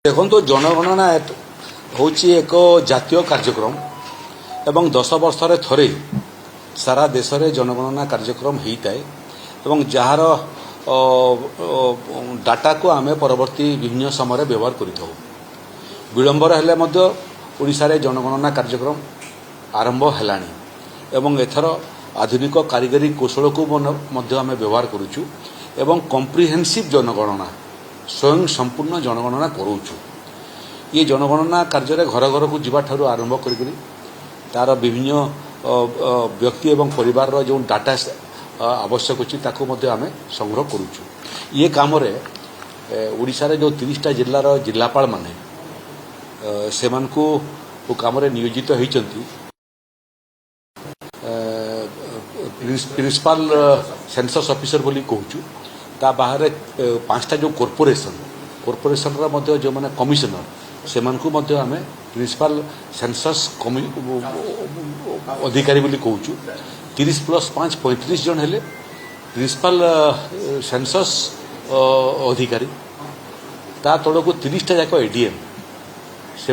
देखो जनगणना हूँ एक जातीय कार्यक्रम एवं 10 वर्ष थरे सारा देश में जनगणना कार्यक्रम होता है जार डाटा को आम परवर्ती विभिन्न समय व्यवहार कर विलंबर ओडिशा जनगणना कार्यक्रम आरंभ है एथर आधुनिक कारीगरी कौशल को आम व्यवहार करुचु एवं कम्प्रिहेन्सिव जनगणना स्वयं संपूर्ण जनगणना करूछु। ये जनगणना कार्य घर घर को जीवा ठारू आरंभ करी तार विभिन्न व्यक्ति एवं परिवार रो जो डाटा आवश्यक अच्छी ताको मध्य आमे संग्रह करूछु। ये काम रे ओडिशा रे जो 30टा जिल्लार जिल्लापाल माने सेमानकु काम रे नियोजित होइचंती प्रिंसिपल सेंसस ऑफिसर बोली कहूछु। ता बाहर 5टा जो कॉर्पोरेशन जो माने कमिशनर से आमे प्रिंसिपल सेंसस अधिकारी बोली कहूछु। 30+5 35 जन हेले प्रिंसिपल सेंसस अधिकारी ता तड़को 30टा जाक एडीएम से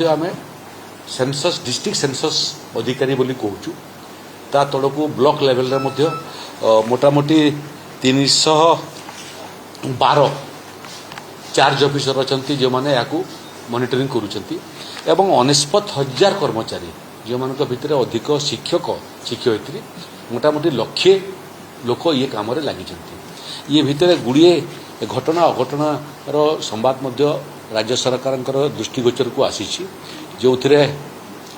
आमे सेंसस डिस्ट्रिक्ट सेंसस अधिकारी बोली कहूछु। ता तड़को ब्लॉक लेवल रे मध्य मोटामोटी 312 चार्ज ऑफिसर अच्छा जो मैंने या मॉनिटरिंग करुँच एवं 49,000 कर्मचारी जो मान भितर अधिक शिक्षक शिक्षयित्री मोटामोटी लक्षे लोक ये काम लगी। ये भितर गुड़िए घटना अघटनार संवाद राज्य सरकार दृष्टिगोचर को आसी जो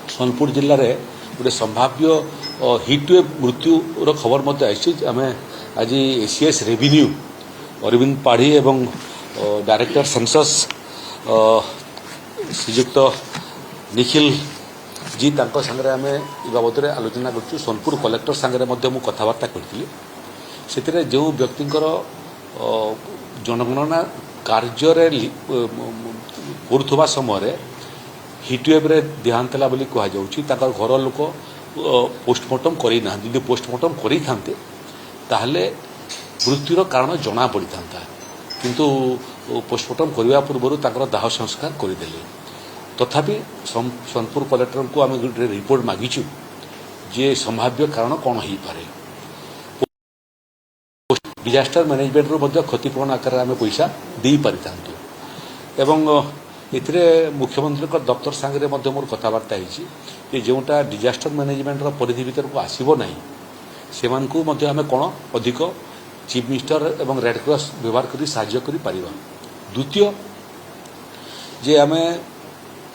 सोनपुर जिले में गोटे संभाव्य हिटवेव मृत्युर खबर आम आज एसीएस रेवेन्यू अरविंद पाढ़ी एवं डायरेक्टर सेंसस श्रीजुक्त निखिल जी तांको संगे आम ए बाबद आलोचना कर सोनपुर कलेक्टर संगे मु कथबार्ता करी से जो व्यक्तिंकर जनगणना कार्य करुवा समय हिटवेव रे देहांत होला बोली कहा जाउछि। ताकर घर लोक पोस्टमार्टम करी ना यदि पोस्टमार्टम करी थांते ताहले मृत्युर कारण जना पड़ी था किंतु पोस्टमार्टम करने पूर्व ताकर दाह संस्कार करदेले। तथापि सोनपुर कलेक्टर को आम गोटे रिपोर्ट मागिचु जे संभाव्य कारण कौन हो पारे। डिजास्टर मैनेजमेंट रो क्षतिपूरण आकार आम पैसा दे पारि थांतु एवं एथिरे मुख्यमंत्री दफ्तर सांगे मोर कथबार्ता होती जोटा डिजास्टर मैनेजमेंट परिधि भीतर को आसब ना से आम कौन अधिक चीफ मिनिस्टर एवं रेड क्रॉस व्यवहार कर साहाय्य कर पारिबा। द्वितीय जे आम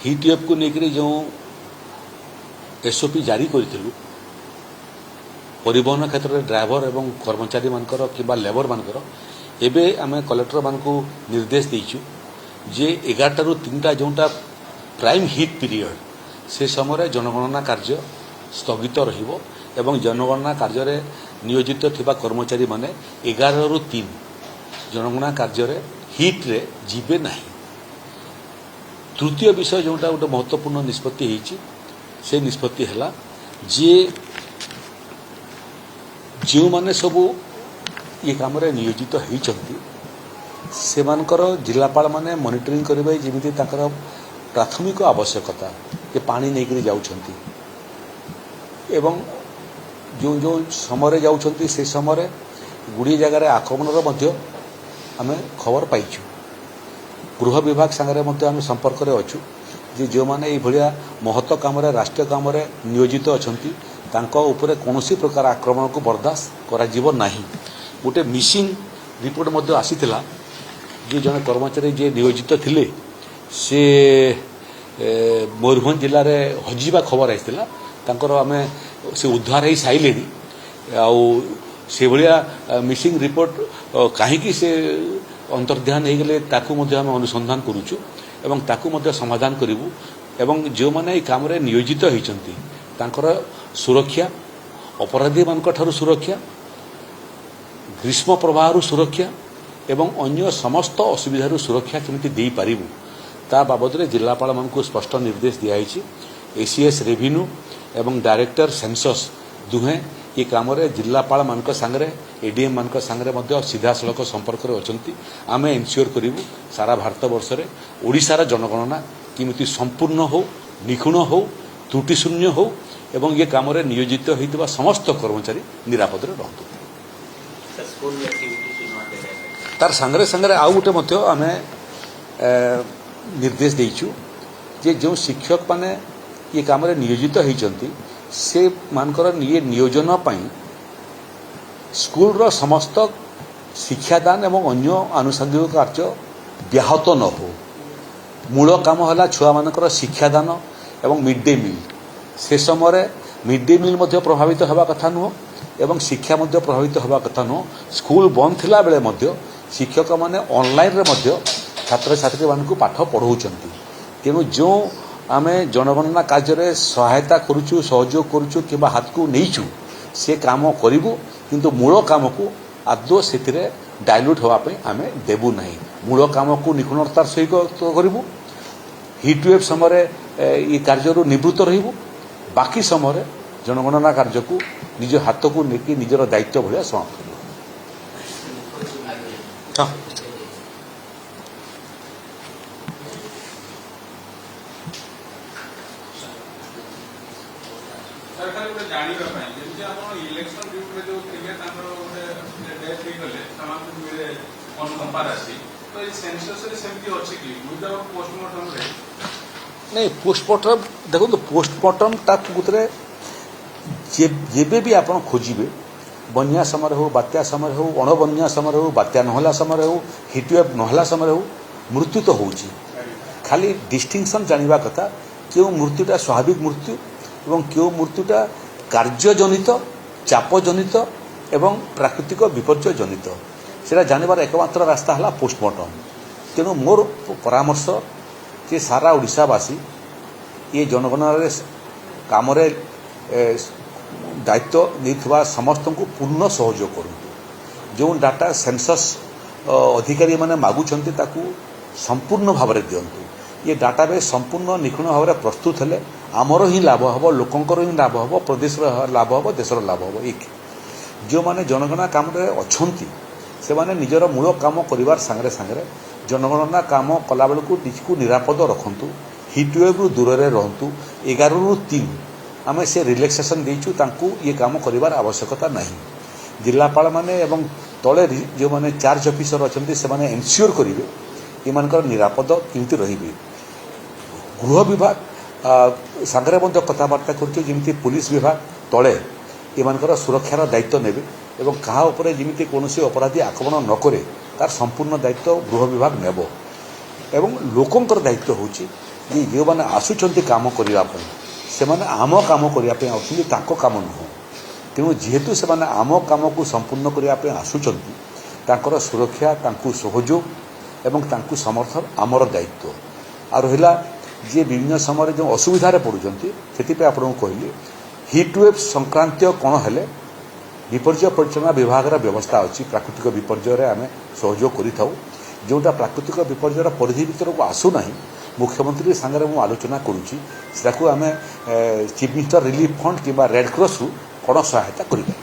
हिटवेव को लेकर जो एसओपी जारी करूँ परिवहन क्षेत्र में ड्राइवर एवं कर्मचारी मानकर कि लेबर मानकर एबे आम कलेक्टर मान को निर्देश देइछु जे 11टा ରୁ 3टा जोटा प्राइम हिट पीरियड से समय जनगणना कार्य स्थगित रहिबो एवं जनगणना कार्य रे नियोजित थिबा कर्मचारी माने 11 ରୁ 3 जनगणना कार्य रे हिट रे जीवे नाही। तृतीय विषय जोटा गोटे महत्वपूर्ण निष्पत्ति होईची से निष्पत्ति हला जे जो माने सबू ये काम रे नियोजित होईचंती सेमानकर जिलापाल माने मॉनिटरिंग करिबे जेमिति ताकर प्राथमिक आवश्यकता ये पानी नहीं जाउछंती एवं जो जो समय जाउछंती से समय गुड़ी जगार आक्रमणर मध्य आमे खबर पाइछु। गृह विभाग संगे मध्य आमे संपर्क रे अछु जे जो माने ए भलिया महत्व काम रे राष्ट्रीय काम रे नियोजित अछंती तांको ऊपर कोनोसी प्रकार आक्रमण को बर्दाश्त करा जीव नाही। गोटे मिसिंग रिपोर्ट मध्य आसीथिला जे जन कर्मचारी जे नियोजित थिले से मयूरभंज जिले में हजिबा खबर आइला तांकर आमे से उद्धार हो सारे से भाया मिसिंग रिपोर्ट कहीं से अंतर्ध्यान हो गले ताकू मध्य आमे अनुसंधान करूछु एवं ताकू मध्य समाधान करिवु एवं जो माने ए काम रे नियोजित होइचंती तांकर सुरक्षा अपराधी मानक ठारू सुरक्षा ग्रीष्म प्रवाह सुरक्षा एवं अन्य समस्त असुविधार सुरक्षा केमिति दे पारिबु ता बाबद रे जिलापाल मानकु स्पष्ट निर्देश दिया एसीएस रेवेन्यू एवं डायरेक्टर सेंसस दुहे ये काम जिलापाल मान सागरे एडीएम मान सागरे सीधा सड़क संपर्क में अच्छा आम एनश्योर करूँ सारा भारत वर्ष में ओडिशार जनगणना किमिति संपूर्ण हो निखुण हो त्रुटिशून्य हो एवं ये काम नियोजित होता समस्त कर्मचारी निरापद रहतु तार सांगरे सांगरे आउ गोटे आम निर्देश देचु जे जो शिक्षक माने ये काम नियोजित होती से मानकर ये नियोजन स्कूल रो समस्त शिक्षादान एवं अन्य आनुषंगिक कार्य व्याहत न हो मूल काम है छुआ मानकर शिक्षादान एवं मिड डे मिल से समय मिड डे मिल प्रभावित होगा कथा नुह एवं शिक्षा प्रभावित होगा कथा नुह स्कूल बंद थिला बेले मध्य शिक्षक माने ऑनलाइन रे मध्य छात्र छात्री मानकु पाठ पढ़ाउछंती तेणु जो आम जनगणना कार्य सहायता करुचु सहयोग करुचु कि हाथ को नहींचु से काम करूँ किंतु मूल काम को आदौ से डायल्यूट होगापी आम देबू ना मूल काम को निखुणतार सहित करूँ हिट वेव समय ये कार्य निवृत्त रही बाकी समय जनगणना कार्य को निज हाथ को लेकिन निजर दायित्व भाया समाप्त कर नहीं पोस्टमार्टम देखो तो पोस्टमार्टम ताकूरे जेबे भी आप खोजे बन्या समय हो बात्या समय हो अणबन्या समय हो बात्या नहला समय हो हिटवेव नहला समय हो मृत्यु तो होची खाली डिस्टिंक्शन जानिबा कथा क्यों मृत्युटा स्वाभाविक मृत्यु एवं क्यों मृत्युटा कार्यजनित चापजनित एवं प्राकृतिक विपर्यय जनित सेटा जानिबार एकमात्र रास्ता है पोस्टमार्टम तेणु मोर परामर्श जे सारा ओडिशावासी ये जनगणना काम दायित्व नहीं समस्त को पूर्ण सहयोग करूँ जो डाटा सेंसस अधिकारी माने मागुंट संपूर्ण भाव में दिंतु ये डाटाबेस संपूर्ण निखुण भाव में प्रस्तुत हेले आमर ही लाभ हम लोकंर ही लाभ हम प्रदेश लाभ हम देशर लाभ हम एक जो माने जनगणना काम अच्छी से माने निजर मूल काम कर सांगे सांगे जनगणना काम कला बेलू निजको निरापद रखु हिटवेव दूर में रहतु 11 ରୁ 3 आम से रिलैक्सेशन देचु तांकु ये काम करिवार आवश्यकता नहीं जिलापाल माने एवं तले जो माने चार्ज ऑफिसर अच्छे से माने एनश्योर करेंगे ये निरापद केमती रहिबे गृह विभाग सागरे कथबार्ता करमी पुलिस विभाग तले ये सुरक्षार दायित्व नेबे एवं कहा उपरे जमी कौन अपराधी आक्रमण न करे तार संपूर्ण दायित्व गृह विभाग नेब एवं लोकंर दायित्व होची जो मैंने आसुंच काम करने से आम काम करने काम नुह तेणु जेहेतु से आम काम को संपूर्ण करने आसुंच सुरक्षा सहयोग एवं समर्थन आमर दायित्व आ रहा जी विभिन्न समय जो असुविधा पड़ुंट से आपको कहली हिटवेव संक्रांत कौन है विपर्य परिचालना विभाग व्यवस्था अच्छी प्राकृतिक विपर्य आम सहयोग करूँ जोटा प्राकृतिक विपर्यर परिधि भर को आसुना मुख्यमंत्री सांगे मु आलोचना करुँची आम चीफ मिनिस्टर रिलीफ फंड कि रेड क्रॉस रु कौन सहायता करें।